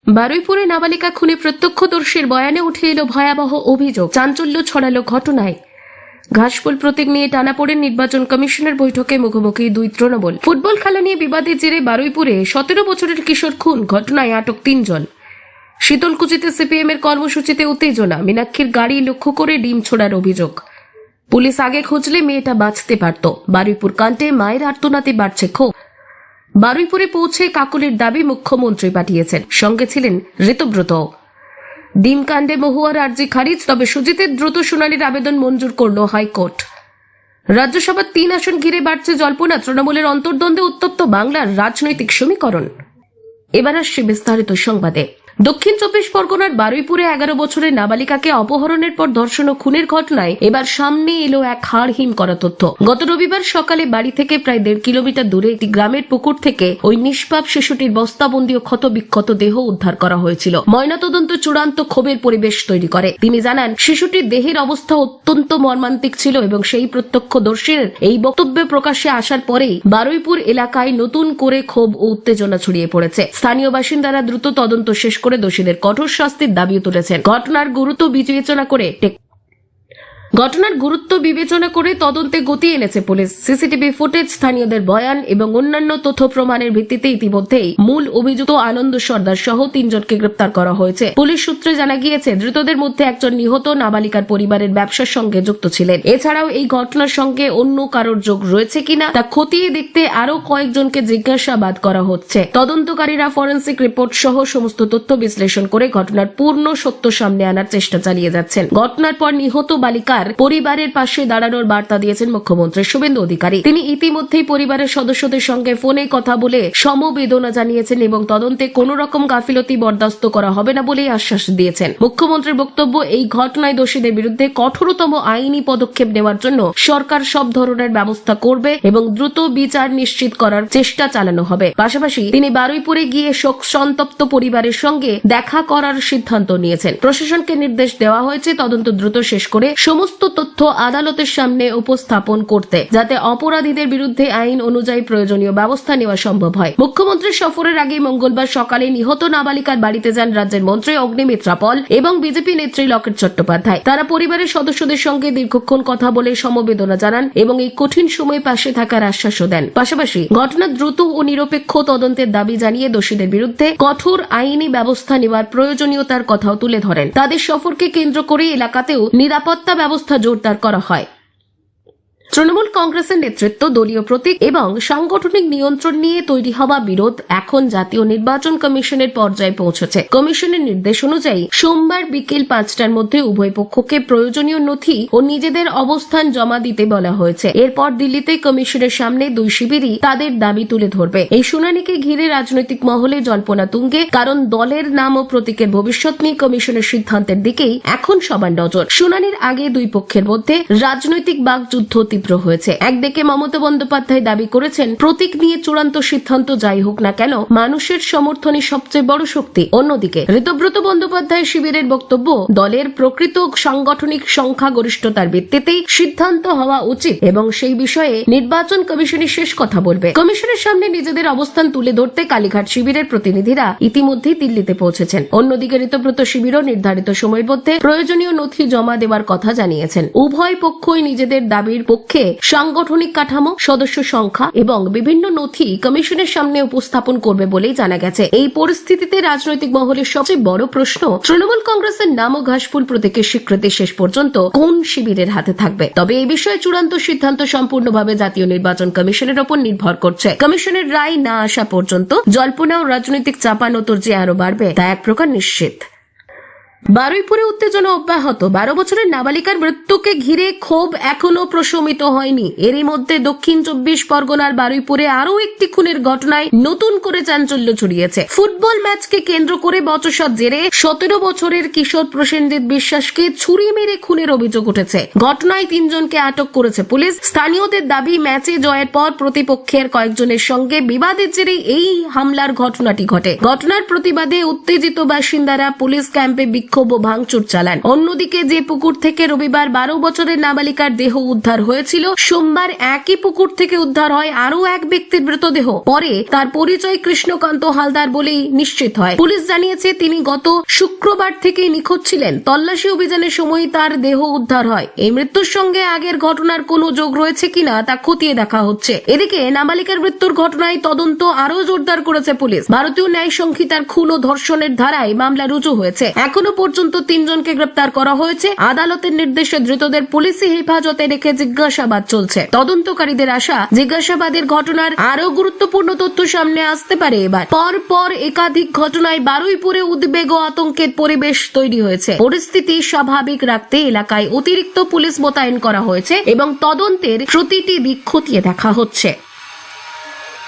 বারুইপুরে নাবালিকা খুনে প্রত্যক্ষদর্শীর বয়ানে উঠে এলো ভয়াবহ অভিযোগ, চাঞ্চল্য ছড়ালো ঘটনায়। ঘাসফুল প্রতীক নিয়ে টানাপোড়েন নির্বাচন কমিশনের বৈঠকে মুখোমুখি দুই তৃণমূল। ফুটবল খেলা নিয়ে বিবাদের জেরে বারুইপুরে 17 বছরের কিশোর খুন, ঘটনায় আটক 3 জন। শীতলকুচিতে সিপিএম এর কর্মসূচিতে উত্তেজনা, মীনাক্ষীর গাড়ি লক্ষ্য করে ডিম ছোড়ার অভিযোগ। পুলিশ আগে খুঁজলে মেয়েটা বাঁচতে পারত। বারুইপুর কাণ্ডে মায়ের আর্তনাদে বাড়ছে ক্ষোভ। বারুইপুরে পৌঁছে কাকলির দাবি মুখ্যমন্ত্রী পাঠিয়েছেন, সঙ্গে ছিলেন ঋতব্রত। ডিম কাণ্ডে মহুয়ার আর্জি খারিজ, তবে সুজিতের দ্রুত শুনানির আবেদন মঞ্জুর করল হাইকোর্ট। রাজ্যসভার 3 আসন ঘিরে বাড়ছে জল্পনা, তৃণমূলের অন্তর্দ্বন্দ্বে উত্তপ্ত বাংলার রাজনৈতিক সমীকরণ। এবার আসছে বিস্তারিত সংবাদে। দক্ষিণ 24 পরগনার বারুইপুরে 11 বছরের নাবালিকাকে অপহরণের পর ধর্ষণ ও খুনের ঘটনায় এবার সামনে এলো এক হাড়হিম করা তথ্য। গত রবিবার সকালে বাড়ি থেকে প্রায় 1.5 কিলোমিটার দূরে একটি গ্রামের পুকুর থেকে ওই নিষ্পাপ শিশুটির বস্তাবন্দি ও ক্ষতবিক্ষত দেহ উদ্ধার করা হয়েছিল। ময়নাতদন্ত চূড়ান্ত ক্ষোভের পরিবেশ তৈরি করে। তিনি জানান, শিশুটির দেহের অবস্থা অত্যন্ত মর্মান্তিক ছিল এবং সেই প্রত্যক্ষদর্শীর এই বক্তব্য প্রকাশ্যে আসার পরেই বারুইপুর এলাকায় নতুন করে ক্ষোভ ও উত্তেজনা ছড়িয়ে পড়েছে। স্থানীয় বাসিন্দারা দ্রুত তদন্ত শেষ করে দোষীদের কঠোর শাস্তির দাবিও তুলেছেন। ঘটনার গুরুত্ব বিবেচনা করে তদন্তে গতি এনেছে পুলিশ। সিসিটিভি ফুটেজ, স্থানীয়দের বয়ান এবং অন্যান্য তথ্য প্রমাণের ভিত্তিতে ইতিমধ্যেই মূল অভিযুক্ত আনন্দ সর্দার সহ 3 জনকে গ্রেপ্তার করা হয়েছে। পুলিশ সূত্রে জানা গিয়েছে, ধৃতদের মধ্যে একজন নিহত নাবালিকার পরিবারের ব্যবসার সঙ্গে যুক্ত ছিলেন। এছাড়াও এই ঘটনার সঙ্গে অন্য কারোর যোগ রয়েছে কিনা তা খতিয়ে দেখতে আরো কয়েকজনকে জিজ্ঞাসাবাদ করা হচ্ছে। তদন্তকারীরা ফরেন্সিক রিপোর্ট সহ সমস্ত তথ্য বিশ্লেষণ করে ঘটনার পূর্ণ সত্য সামনে আনার চেষ্টা চালিয়ে যাচ্ছেন। ঘটনার পর নিহত বালিকার পরিবারের পাশে দাঁড়ানোর বার্তা দিয়েছেন মুখ্যমন্ত্রী শুভেন্দু অধিকারী। তিনি ইতিমধ্যেই পরিবারের সদস্যদের সঙ্গে ফোনে কথা বলে সমবেদনা জানিয়েছেন এবং তদন্তে কোন রকম গাফিলতি বরদাস্ত করা হবে না বলেই আশ্বাস দিয়েছেন। মুখ্যমন্ত্রীর বক্তব্য, এই ঘটনায় দোষীদের বিরুদ্ধে কঠোরতম আইনি পদক্ষেপ নেওয়ার জন্য সরকার সব ধরনের ব্যবস্থা করবে এবং দ্রুত বিচার নিশ্চিত করার চেষ্টা চালানো হবে। পাশাপাশি তিনি বারুইপুরে গিয়ে শোক সন্তপ্ত পরিবারের সঙ্গে দেখা করার সিদ্ধান্ত নিয়েছেন। প্রশাসনকে নির্দেশ দেওয়া হয়েছে তদন্ত দ্রুত শেষ করে সমস্ত তথ্য আদালতের সামনে উপস্থাপন করতে, যাতে অপরাধীদের বিরুদ্ধে আইন অনুযায়ী প্রয়োজনীয় ব্যবস্থা নেওয়া সম্ভব হয়। মুখ্যমন্ত্রীর সফরের আগে মঙ্গলবার সকালে নিহত নাবালিকার বাড়িতে যান রাজ্যের মন্ত্রী অগ্নিমিত্রা পল এবং বিজেপি নেত্রী লকেট চট্টোপাধ্যায়। তারা পরিবারের সদস্যদের সঙ্গে দীর্ঘক্ষণ কথা বলে সমবেদনা জানান এবং এই কঠিন সময়ে পাশে থাকার আশ্বাসও দেন। পাশাপাশি ঘটনার দ্রুত ও নিরপেক্ষ তদন্তের দাবি জানিয়ে দোষীদের বিরুদ্ধে কঠোর আইনি ব্যবস্থা নেওয়ার প্রয়োজনীয়তার কথাও তুলে ধরেন। তাদের সফরকে কেন্দ্র করে এলাকাতেও নিরাপত্তা ব্যবস্থা জোরদার করা হয়। তৃণমূল কংগ্রেসের নেতৃত্ব, দলীয় প্রতীক এবং সাংগঠনিক নিয়ন্ত্রণ নিয়ে তৈরি হওয়া বিরোধ এখন জাতীয় নির্বাচন কমিশনের পর্যায়ে পৌঁছেছে। কমিশনের নির্দেশ অনুযায়ী সোমবার বিকেল 5টার মধ্যে উভয় পক্ষকে প্রয়োজনীয় নথি ও নিজেদের অবস্থান জমা দিতে বলা হয়েছে। এরপর দিল্লিতে কমিশনের সামনে দুই শিবিরই তাদের দাবি তুলে ধরবে। এই শুনানিকে ঘিরে রাজনৈতিক মহলে জল্পনা তুঙ্গে, কারণ দলের নাম ও প্রতীকের ভবিষ্যৎ নিয়ে কমিশনের সিদ্ধান্তের দিকেই এখন সবার নজর। শুনানির আগে দুই পক্ষের মধ্যে রাজনৈতিক বাকযুদ্ধ তীব্র হয়েছে। একদিকে মমতা বন্দ্যোপাধ্যায় দাবি করেছেন, প্রতীক নিয়ে চূড়ান্ত সিদ্ধান্ত যাই হোক না কেন মানুষের সমর্থনই সবচেয়ে বড় শক্তি। অন্যদিকে ঋতব্রত বন্দ্যোপাধ্যায় শিবিরের বক্তব্য, দলের প্রকৃত সাংগঠনিক সংখ্যাগরিষ্ঠতার ভিত্তিতেই সিদ্ধান্ত হওয়া উচিত এবং সেই বিষয়ে নির্বাচন কমিশনই শেষ কথা বলবে। কমিশনের সামনে নিজেদের অবস্থান তুলে ধরতে কালীঘাট শিবিরের প্রতিনিধিরা ইতিমধ্যেই দিল্লিতে পৌঁছেছেন। অন্যদিকে ঋতব্রত শিবিরও নির্ধারিত সময়ের মধ্যে প্রয়োজনীয় নথি জমা দেওয়ার কথা জানিয়েছেন। উভয় পক্ষই নিজেদের দাবির পক্ষে সাংগঠনিক কাঠামো, সদস্য সংখ্যা এবং বিভিন্ন নথি কমিশনের সামনে উপস্থাপন করবে বলেই জানা গেছে। এই পরিস্থিতিতে রাজনৈতিক মহলের সবচেয়ে বড় প্রশ্ন, তৃণমূল কংগ্রেসের নাম ও ঘাসফুল প্রতীকের স্বীকৃতি শেষ পর্যন্ত কোন শিবিরের হাতে থাকবে। তবে এই বিষয়ে চূড়ান্ত সিদ্ধান্ত সম্পূর্ণভাবে জাতীয় নির্বাচন কমিশনের উপর নির্ভর করছে। কমিশনের রায় না আসা পর্যন্ত জল্পনা ও রাজনৈতিক চাপানোতর যে আরো বাড়বে তা এক প্রকার নিশ্চিত। বারুইপুরে উত্তেজনা অব্যাহত। 12 বছরের নাবালিকার মৃত্যুকে ঘিরে ক্ষোভ এখনো প্রশমিত হয়নি। এরই মধ্যে দক্ষিণ 24 পরগনার বারুইপুরে আরও একটি খুনের ঘটনায় নতুন করে চাঞ্চল্য ছড়িয়েছে। ফুটবল ম্যাচকে কেন্দ্র করে বচসার জেরে 17 বছরের কিশোর প্রসেনজিৎ বিশ্বাসকে ছুরি মেরে খুনের অভিযোগ উঠেছে। ঘটনায় 3 জনকে আটক করেছে পুলিশ। স্থানীয়দের দাবি, ম্যাচে জয়ের পর প্রতিপক্ষের কয়েকজনের সঙ্গে বিবাদের জেরে এই হামলার ঘটনাটি ঘটে। ঘটনার প্রতিবাদে উত্তেজিত বাসিন্দারা পুলিশ ক্যাম্পে বিক্ষোভ ও ভাঙচুর চালান। অন্যদিকে যে পুকুর থেকে রবিবার 12 বছরের নাবালিকার দেহ উদ্ধার হয়েছিল, সোমবার একই পুকুর থেকে উদ্ধার হয় আরও এক ব্যক্তির মৃতদেহ। পরে তার পরিচয় কৃষ্ণকান্ত হালদার বলেই নিশ্চিত হয়। পুলিশ জানিয়েছে তিনি গত শুক্রবার থেকেই নিখোঁজ ছিলেন। তল্লাশি অভিযানের সময় তার দেহ উদ্ধার হয়। এই মৃত্যুর সঙ্গে আগের ঘটনার কোনো যোগ রয়েছে কিনা তা খতিয়ে দেখা হচ্ছে। এদিকে নাবালিকার মৃত্যুর ঘটনায় তদন্ত আরও জোরদার করেছে পুলিশ। ভারতীয় ন্যায় সংহিতার খুন ও ধর্ষণের ধারায় মামলা রুজু হয়েছে। এখনো পর্যন্ত 3 জনকে গ্রেপ্তার করা হয়েছে। আদালতের নির্দেশে ধৃতদের পুলিশি হেফাজতে রেখে জিজ্ঞাসাবাদ চলছে। তদন্তকারীদের আশা, জিজ্ঞাসাবাদের ঘটনার আরও গুরুত্বপূর্ণ তথ্য সামনে আসতে পারে। এবার পর একাধিক ঘটনায় বারুইপুরে উদ্বেগ ও আতঙ্কের পরিবেশ তৈরি হয়েছে। পরিস্থিতি স্বাভাবিক রাখতে এলাকায় অতিরিক্ত পুলিশ মোতায়েন করা হয়েছে এবং তদন্তের প্রতিটি দিক খতিয়ে দেখা হচ্ছে।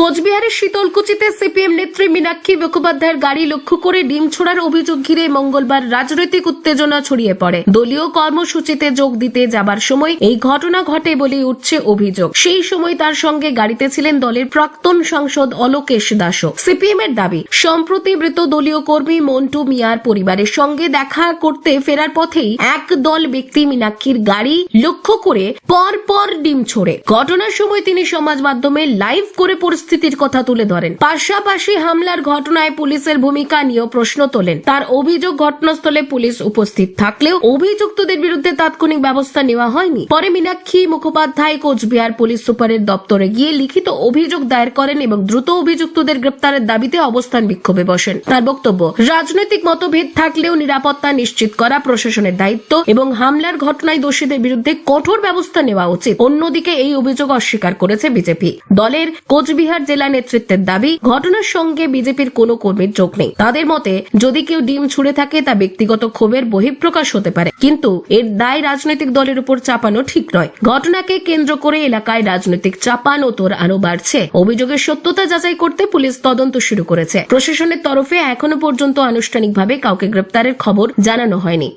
কোচবিহারের শীতলকুচিতে সিপিএম নেত্রী মীনাক্ষী মুখোপাধ্যায়ের গাড়ি লক্ষ্য করে ডিম ছোড়ার অভিযোগ ঘিরে মঙ্গলবার রাজনৈতিক উত্তেজনা ছড়িয়ে পড়ে। দলীয় কর্মসূচিতে যোগ দিতে যাবার সময় এই ঘটনা ঘটে বলে উঠছে অভিযোগ। সেই সময় তার সঙ্গে গাড়িতে ছিলেন দলের প্রাক্তন সাংসদ অলোকেশ দাসও। সিপিএম এর দাবি, সম্প্রতি মৃত দলীয় কর্মী মন্টু মিয়ার পরিবারের সঙ্গে দেখা করতে ফেরার পথেই এক দল ব্যক্তি মীনাক্ষীর গাড়ি লক্ষ্য করে পর ডিম ছোড়ে। ঘটনার সময় তিনি সমাজ মাধ্যমে লাইভ করে পরিস্থিতির কথা তুলে ধরেন। পাশাপাশি হামলার ঘটনায় পুলিশের ভূমিকা নিয়েও প্রশ্ন তোলেন। তার অভিযোগ, ঘটনাস্থলে পুলিশ উপস্থিত থাকলেও অভিযুক্তদের বিরুদ্ধে তাৎক্ষণিক ব্যবস্থা নেওয়া হয়নি। পরে মীনাক্ষী মুখোপাধ্যায় কোচবিহার পুলিশ সুপারের দপ্তরে গিয়ে লিখিত অভিযোগ দায়ের করেন এবং দ্রুত অভিযুক্তদের গ্রেপ্তারের দাবিতে অবস্থান বিক্ষোভে বসেন। তার বক্তব্য, রাজনৈতিক মতভেদ থাকলেও নিরাপত্তা নিশ্চিত করা প্রশাসনের দায়িত্ব এবং হামলার ঘটনায় দোষীদের বিরুদ্ধে কঠোর ব্যবস্থা নেওয়া উচিত। অন্যদিকে এই অভিযোগ অস্বীকার করেছে বিজেপি। দলের কোচবিহার জেলা নেতৃত্বের দাবি, ঘটনার সঙ্গে বিজেপির কোনো কর্মীর যোগ নেই। তাদের মতে, যদি কেউ ডিম ছুড়ে থাকে তা ব্যক্তিগত ক্ষোভের বহিঃপ্রকাশ হতে পারে, কিন্তু এর দায় রাজনৈতিক দলের উপর চাপানো ঠিক নয়। ঘটনাকে কেন্দ্র করে এলাকায় রাজনৈতিক চাপানোতর আরো বাড়ছে। অভিযোগের সত্যতা যাচাই করতে পুলিশ তদন্ত শুরু করেছে। প্রশাসনের তরফে এখনো পর্যন্ত আনুষ্ঠানিকভাবে কাউকে গ্রেপ্তারের খবর জানানো হয়নি।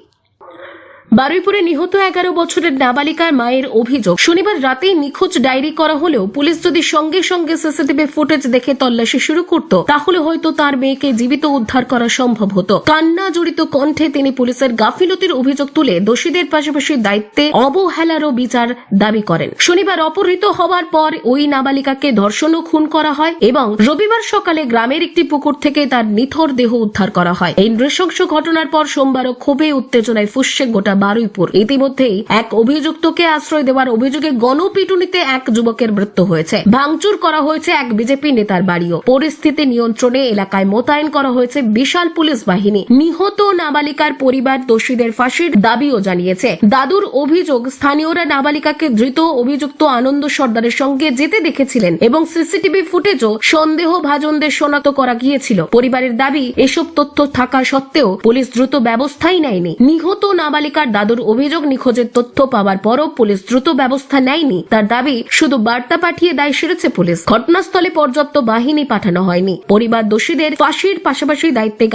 বারুইপুরে নিহত 11 বছরের নাবালিকার মায়ের অভিযোগ, শনিবার রাতে নিখোঁজ ডায়েরি করা হলেও পুলিশ যদি সঙ্গে সঙ্গে সিসিটিভি ফুটেজ দেখে তল্লাশি শুরু করত, তাহলে হয়তো তার মেয়েকে জীবিত উদ্ধার করা সম্ভব হতো। কান্না জড়িত কণ্ঠে তিনি পুলিশের গাফিলতির অভিযোগ তুলে দোষীদের পাশাপাশি দায়িত্বে অবহেলারও বিচার দাবি করেন। শনিবার অপহৃত হওয়ার পর ওই নাবালিকাকে ধর্ষণ ও খুন করা হয় এবং রবিবার সকালে গ্রামের একটি পুকুর থেকে তার নিথর দেহ উদ্ধার করা হয়। এই নৃশংস ঘটনার পর সোমবারও ক্ষোভে উত্তেজনায় ফুঁসছে গোটা বারুইপুর। ইতিমধ্যেই এক অভিযুক্তকে আশ্রয় দেওয়ার অভিযোগে গণপিটুনিতে এক যুবকের মৃত্যু হয়েছে। ভাঙচুর করা হয়েছে এক বিজেপি নেতার বাড়িও। পরিস্থিতি নিয়ন্ত্রণে এলাকায় মোতায়েন করা হয়েছে বিশাল পুলিশ বাহিনী। নিহত নাবালিকার পরিবার দোষীদের ফাঁসির দাবিও জানিয়েছে। দাদুর অভিযোগ, স্থানীয়রা নাবালিকাকে ধৃত অভিযুক্ত আনন্দ সর্দারের সঙ্গে যেতে দেখেছিলেন এবং সিসিটিভি ফুটেজও সন্দেহভাজনদের শনাক্ত করা গিয়েছিল। পরিবারের দাবি, এসব তথ্য থাকা সত্ত্বেও পুলিশ দ্রুত ব্যবস্থাই নেয়নি। নিহত নাবালিকার দাদুর অভিযোগ, নিখোঁজের তথ্য পাওয়ার পরও পুলিশ দ্রুত ব্যবস্থা নেয়নি। তার দাবি, শুধু বার্তা পাঠিয়ে দায় সেরেছে পুলিশ, ঘটনাস্থলে পর্যাপ্ত বাহিনী পাঠানো হয়নি। পরিবার দোষীদের ফাঁসির পাশাপাশি দায়িত্বে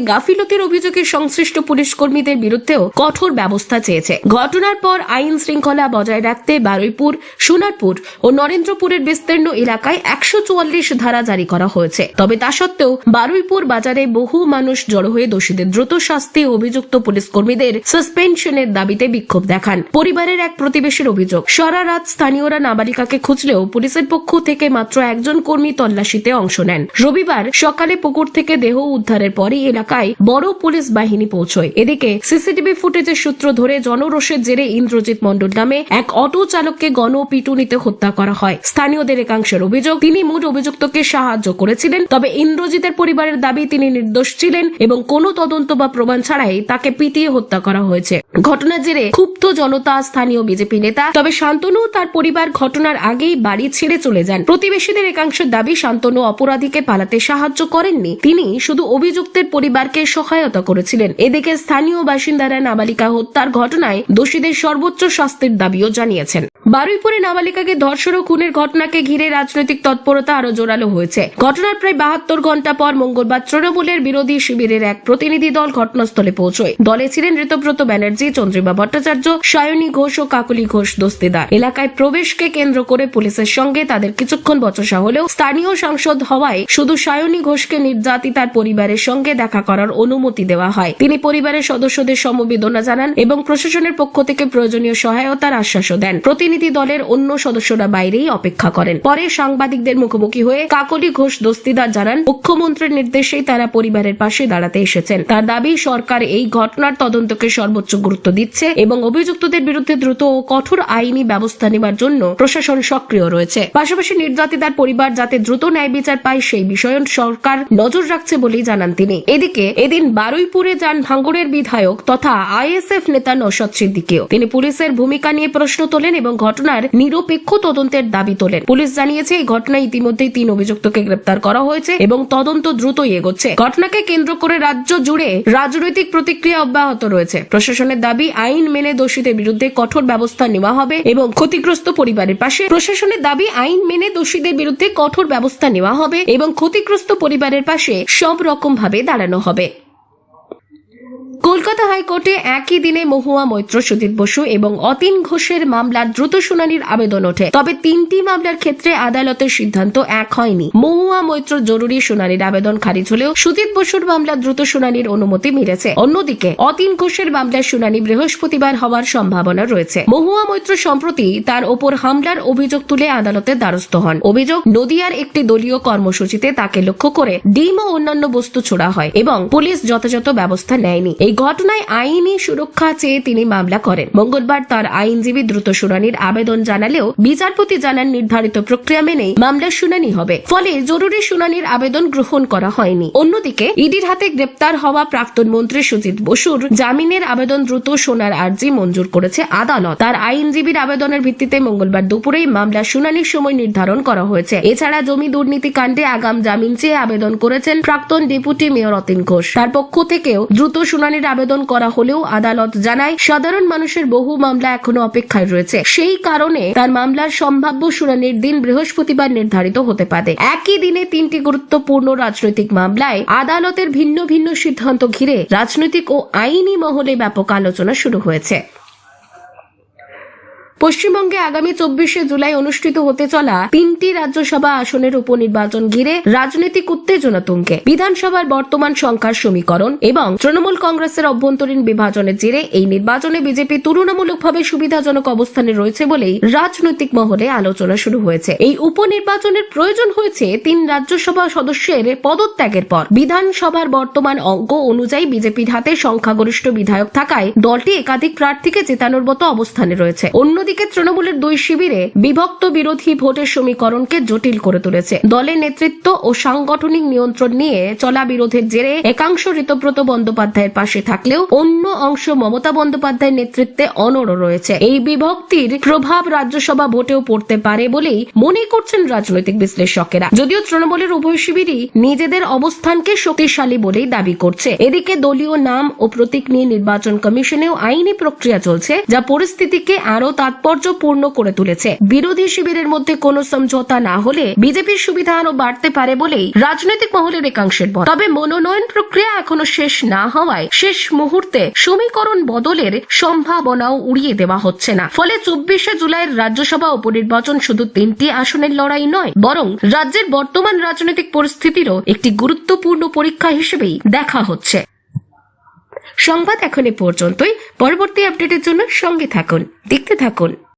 গাফিলতির অভিযোগে সংশ্লিষ্ট পুলিশ কর্মীদের বিরুদ্ধেও কঠোর ব্যবস্থা চেয়েছে। ঘটনার পর আইন শৃঙ্খলা বজায় রাখতে বারুইপুর, সোনারপুর ও নরেন্দ্রপুরের বিস্তীর্ণ এলাকায় 144 ধারা জারি করা হয়েছে। তবে তা সত্ত্বেও বারুইপুর বাজারে বহু মানুষ জড়ো হয়ে দোষীদের দ্রুত শাস্তি, অভিযুক্ত পুলিশ কর্মীদের সাসপেনশনের দাবিতে বিক্ষোভ দেখান। পরিবারের এক প্রতিবেশীর অভিযোগ, সারা রাত স্থানীয়রা নাবালিকাকে খুঁজলেও পুলিশের পক্ষ থেকে মাত্র একজন কর্মী তল্লাশিতে অংশ নেন। রবিবার সকালে পুকুর থেকে দেহ উদ্ধারের পরই এলাকায় বড় পুলিশ বাহিনী পৌঁছয়। এদিকে সিসিটিভি ফুটেজের সূত্র ধরে জনরোষের জেরে ইন্দ্রজিৎ মণ্ডল নামে এক অটো চালককে গণপিটুনিতে হত্যা করা হয়। স্থানীয়দের একাংশের অভিযোগ, তিনি মূল অভিযুক্তকে সাহায্য করেছিলেন। তবে ইন্দ্রজিতের পরিবারের দাবি, তিনি নির্দোষ ছিলেন এবং কোনো তদন্ত বা প্রমাণ ছাড়াই তাকে পিটিয়ে হত্যা করা হয়েছে। ঘটনার জেরে ক্ষুব্ধ জনতা, স্থানীয় বিজেপি নেতা, তবে শান্তনু তার পরিবার ঘটনার আগেই বাড়ি ছেড়ে চলে যান। প্রতিবেশীদের একাংশের দাবি, শান্তনু অপরাধীকে পালাতে সাহায্য করেননি, তিনি শুধু অভিযুক্তের পরিবারকে সহায়তা করেছিলেন। এদিকে স্থানীয় বাসিন্দারা নাবালিকা হত্যার ঘটনায় দোষীদের সর্বোচ্চ শাস্তির দাবিও জানিয়েছেন। বারুইপুরে নাবালিকাকে ধর্ষণ ও খুনের ঘটনাকে ঘিরে রাজনৈতিক তৎপরতা আরো জোরালো হয়েছে। ঘটনার প্রায় 72 ঘন্টা পর মঙ্গলবার তৃণমূলের বিরোধী শিবিরের এক প্রতিনিধি দল ঘটনাস্থলে পৌঁছয়। দলে ছিলেন ঋতব্রত ব্যানার্জি, চন্দ্রিমা ভট্টাচার্য, সায়নী ঘোষ ও কাকলি ঘোষ দস্তিদার। এলাকায় প্রবেশকে কেন্দ্র করে পুলিশের সঙ্গে তাদের কিছুক্ষণ বচসা হলেও স্থানীয় সাংসদ হওয়ায় শুধু সায়নী ঘোষকে নির্যাতিতার পরিবারের সঙ্গে দেখা করার অনুমতি দেওয়া হয়। তিনি পরিবারের সদস্যদের সমবেদনা জানান এবং প্রশাসনের পক্ষ থেকে প্রয়োজনীয় সহায়তার আশ্বাসও দেন। প্রতিনিধি দলের অন্য সদস্যরা বাইরেই অপেক্ষা করেন। পরে সাংবাদিকদের মুখোমুখি হয়ে কাকলি ঘোষ দস্তিদার জানান, মুখ্যমন্ত্রীর নির্দেশেই তারা পরিবারের পাশে দাঁড়াতে এসেছেন। তার দাবি, সরকার এই ঘটনার তদন্তকে সর্বোচ্চ গুরুত্ব দিচ্ছে এবং অভিযুক্তদের বিরুদ্ধে দ্রুত ও কঠোর আইনি ব্যবস্থা নেওয়ার জন্য প্রশাসন সক্রিয় রয়েছে। পাশাপাশি নির্যাতিতার পরিবার যাতে দ্রুত ন্যায় বিচার পায় সেই বিষয়ে সরকার নজর রাখছে বলেই জানান তিনি। এদিকে এদিন বারুইপুরে যান ভাঙ্গুড়ের বিধায়ক তথা আইএসএফ নেতা নওশাদ সিদ্দিকীও। তিনি পুলিশের ভূমিকা নিয়ে প্রশ্ন তোলেন এবং ঘটনার নিরপেক্ষ তদন্তের দাবি তোলেন। পুলিশ জানিয়েছে, এই ঘটনায় ইতিমধ্যেই 3 অভিযুক্তকে গ্রেপ্তার করা হয়েছে এবং তদন্ত দ্রুতই এগোচ্ছে। ঘটনাকে কেন্দ্র করে রাজ্য জুড়ে রাজনৈতিক প্রতিক্রিয়া অব্যাহত রয়েছে। প্রশাসনের দাবি, আইন মেনে দোষীদের বিরুদ্ধে কঠোর ব্যবস্থা নেওয়া হবে এবং ক্ষতিগ্রস্ত পরিবারের পাশে সব রকম ভাবে দাঁড়ানো হবে। কলকাতা হাইকোর্টে একই দিনে মহুয়া মৈত্র, সুজিত বসু এবং অতীন ঘোষের মামলার দ্রুত শুনানির আবেদন ওঠে। তবে 3টি মামলার ক্ষেত্রে আদালতের সিদ্ধান্ত এক হয়নি। মহুয়া মৈত্র জরুরি শুনানির আবেদন খারিজ হলেও সুজিত বসুর মামলা দ্রুত শুনানির অনুমতি মিলেছে। অন্যদিকে অতীন ঘোষের মামলার শুনানি বৃহস্পতিবার হওয়ার সম্ভাবনা রয়েছে। মহুয়া মৈত্র সম্প্রতি তার ওপর হামলার অভিযোগ তুলে আদালতের দ্বারস্থ হন। অভিযোগ, নদিয়ার একটি দলীয় কর্মসূচিতে তাকে লক্ষ্য করে ডিম ও অন্যান্য বস্তু ছোড়া হয় এবং পুলিশ যথাযথ ব্যবস্থা নেয়নি। এই ঘটনায় আইনি সুরক্ষা চেয়ে তিনি মামলা করেন। মঙ্গলবার তার আইনজীবী দ্রুত শুনানির আবেদন জানালেও বিচারপতি জানান, নির্ধারিত প্রক্রিয়া মেনেই মামলার শুনানি হবে, ফলে জরুরি শুনানির আবেদন গ্রহণ করা হয়নি। অন্যদিকে ইডির হাতে গ্রেপ্তার হওয়া প্রাক্তন মন্ত্রী সুজিত বসুর জামিনের আবেদন দ্রুত শোনার আর্জি মঞ্জুর করেছে আদালত। তার আইনজীবীর আবেদনের ভিত্তিতে মঙ্গলবার দুপুরেই মামলার শুনানির সময় নির্ধারণ করা হয়েছে। এছাড়া জমি দুর্নীতি কাণ্ডে আগাম জামিন চেয়ে আবেদন করেছেন প্রাক্তন ডেপুটি মেয়র অতীন ঘোষ। তার পক্ষ থেকেও দ্রুত শুনানির আবেদন করা হলেও আদালত জানায়, সাধারণ মানুষের বহু মামলা এখনো অপেক্ষায় রয়েছে। সেই কারণে তার মামলার সম্ভাব্য শুনানির দিন বৃহস্পতিবার নির্ধারিত হতে পারে। একই দিনে 3টি গুরুত্বপূর্ণ রাজনৈতিক মামলায় আদালতের ভিন্ন ভিন্ন সিদ্ধান্ত ঘিরে রাজনৈতিক ও আইনি মহলে ব্যাপক আলোচনা শুরু হয়েছে। পশ্চিমবঙ্গে আগামী 24শে জুলাই অনুষ্ঠিত হতে চলা 3টি রাজ্যসভা আসনের উপনির্বাচন ঘিরে রাজনৈতিক উত্তেজনা তুঙ্গে। বিধানসভার বর্তমান সংখ্যার সমীকরণ এবং তৃণমূল কংগ্রেসের অভ্যন্তরীণ বিভাজনের জেরে এই নির্বাচনে বিজেপি তুলনামূলকভাবে সুবিধাজনক অবস্থানে রয়েছে বলেই রাজনৈতিক মহলে আলোচনা শুরু হয়েছে। এই উপনির্বাচনের প্রয়োজন হয়েছে 3 রাজ্যসভা সদস্যের পদত্যাগের পর। বিধানসভার বর্তমান অঙ্ক অনুযায়ী বিজেপির হাতে সংখ্যাগরিষ্ঠ বিধায়ক থাকায় দলটি একাধিক প্রার্থীকে জেতানোর মতো অবস্থানে রয়েছে। অন্যদিকে তৃণমূলের 2 শিবিরে বিভক্ত বিরোধী ভোটের সমীকরণকে জটিল করে তুলেছে। দলের নেতৃত্ব ও সাংগঠনিক নিয়ন্ত্রণ নিয়ে চলা বিরোধের জেরে একাংশ ঋতব্রত বন্দ্যোপাধ্যায়ের পাশে থাকলেও অন্য অংশ মমতা বন্দ্যোপাধ্যায়ের নেতৃত্বে অনড় রয়েছে। এই বিভক্তির প্রভাব রাজ্যসভা ভোটেও পড়তে পারে বলেই মনে করছেন রাজনৈতিক বিশ্লেষকেরা। যদিও তৃণমূলের উভয় শিবিরই নিজেদের অবস্থানকে শক্তিশালী বলেই দাবি করছে। এদিকে দলীয় নাম ও প্রতীক নিয়ে নির্বাচন কমিশনেও আইনি প্রক্রিয়া চলছে, যা পরিস্থিতিকে আরো তাৎপর্যপূর্ণ করে তুলেছে। বিরোধী শিবিরের মধ্যে কোনো সমঝোতা না হলে বিজেপির সুবিধা আরো বাড়তে পারে বলেই রাজনৈতিক মহলের একাংশের মত। তবে মনোনয়ন প্রক্রিয়া এখনো শেষ না হওয়ায় শেষ মুহূর্তে সমীকরণ বদলের সম্ভাবনাও উড়িয়ে দেওয়া হচ্ছে না। ফলে 24শে জুলাইয়ের রাজ্যসভা উপনির্বাচন শুধু 3টি আসনের লড়াই নয়, বরং রাজ্যের বর্তমান রাজনৈতিক পরিস্থিতিরও একটি গুরুত্বপূর্ণ পরীক্ষা হিসেবেই দেখা হচ্ছে। সংবাদ এখন এ পর্যন্তই। পরবর্তী আপডেটের জন্য সঙ্গে থাকুন, দেখতে থাকুন।